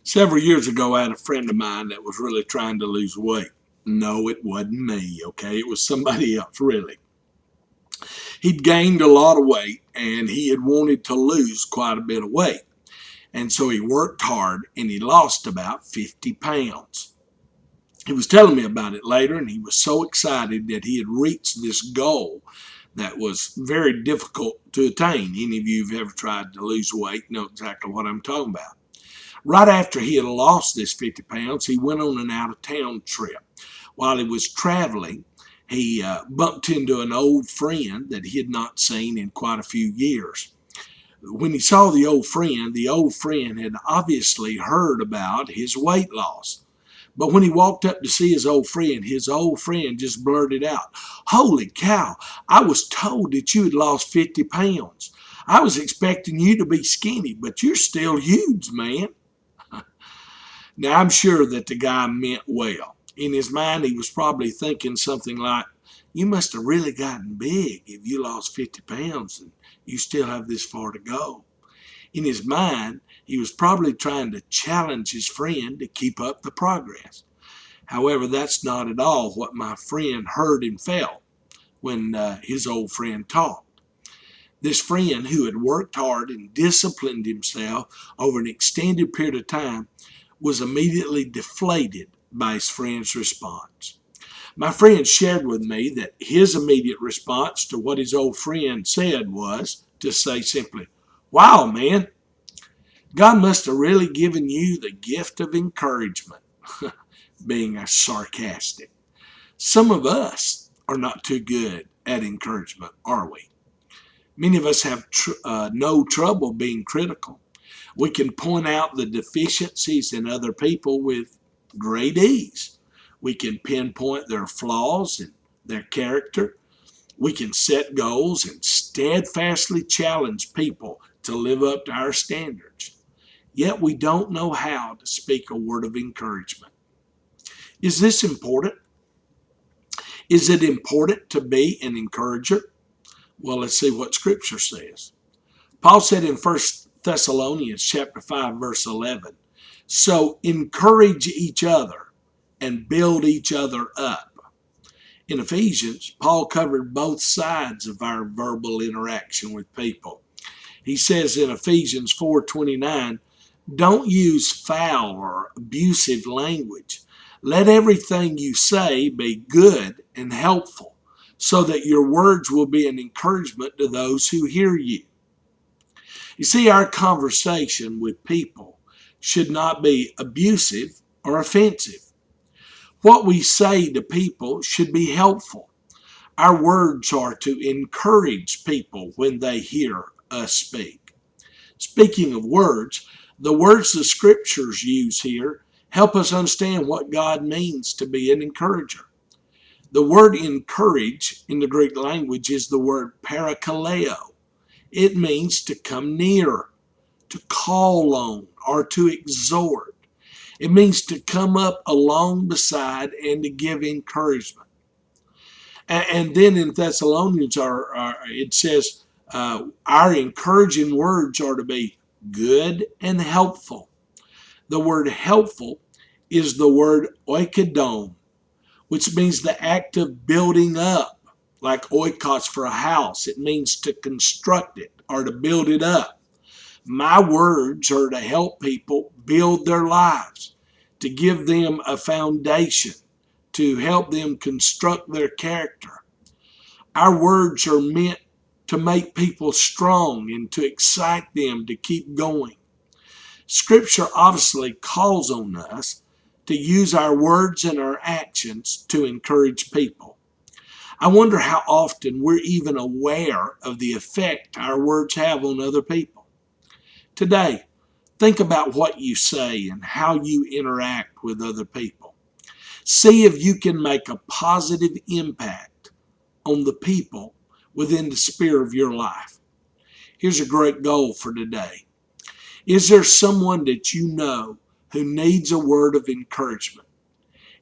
Several years ago, I had a friend of mine that was really trying to lose weight. No, it wasn't me, okay? It was somebody else, really. He'd gained a lot of weight and he had wanted to lose quite a bit of weight. And so he worked hard and he lost about 50 pounds. He was telling me about it later and he was so excited that he had reached this goal that was very difficult to attain. Any of you who've ever tried to lose weight know exactly what I'm talking about. Right after he had lost this 50 pounds, he went on an out-of-town trip. While he was traveling, he bumped into an old friend that he had not seen in quite a few years. When he saw the old friend had obviously heard about his weight loss. But when he walked up to see his old friend just blurted out, "Holy cow, I was told that you had lost 50 pounds. I was expecting you to be skinny, but you're still huge, man." Now, I'm sure that the guy meant well. In his mind, he was probably thinking something like, "You must have really gotten big if you lost 50 pounds and you still have this far to go." In his mind, he was probably trying to challenge his friend to keep up the progress. However, that's not at all what my friend heard and felt when his old friend talked. This friend, who had worked hard and disciplined himself over an extended period of time, was immediately deflated by his friend's response. My friend shared with me that his immediate response to what his old friend said was to say simply, "Wow, man, God must have really given you the gift of encouragement," being sarcastic. Some of us are not too good at encouragement, are we? Many of us have no trouble being critical. We can point out the deficiencies in other people with great ease. We can pinpoint their flaws and their character. We can set goals and steadfastly challenge people to live up to our standards. Yet we don't know how to speak a word of encouragement. Is this important? Is it important to be an encourager? Well, let's see what Scripture says. Paul said in 1 Thessalonians chapter 5, verse 11, "So encourage each other and build each other up." In Ephesians, Paul covered both sides of our verbal interaction with people. He says in Ephesians 4:29, "Don't use foul or abusive language. Let everything you say be good and helpful, so that your words will be an encouragement to those who hear you." You see, our conversation with people should not be abusive or offensive. What we say to people should be helpful. Our words are to encourage people when they hear us speak. Speaking of words, the words the Scriptures use here help us understand what God means to be an encourager. The word encourage in the Greek language is the word parakaleo. It means to come near, to call on, or to exhort. It means to come up along beside and to give encouragement. And then in Thessalonians, it says our encouraging words are to be good and helpful. The word helpful is the word oikodon, which means the act of building up, like oikos for a house. It means to construct it or to build it up. My words are to help people build their lives, to give them a foundation, to help them construct their character. Our words are meant to make people strong and to excite them to keep going. Scripture obviously calls on us to use our words and our actions to encourage people. I wonder how often we're even aware of the effect our words have on other people. Today, think about what you say and how you interact with other people. See if you can make a positive impact on the people within the sphere of your life. Here's a great goal for today. Is there someone that you know who needs a word of encouragement?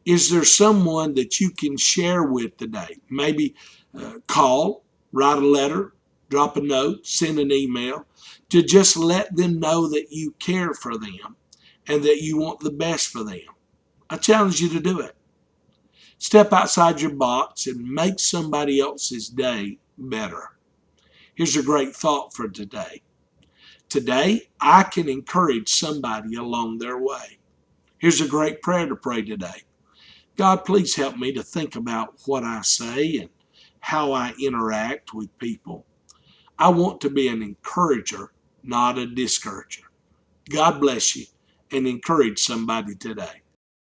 Is there someone that you can share with today? Maybe call, write a letter, drop a note, send an email to just let them know that you care for them and that you want the best for them. I challenge you to do it. Step outside your box and make somebody else's day better. Here's a great thought for today. Today, I can encourage somebody along their way. Here's a great prayer to pray today. God, please help me to think about what I say and how I interact with people. I want to be an encourager, not a discourager. God bless you, and encourage somebody today.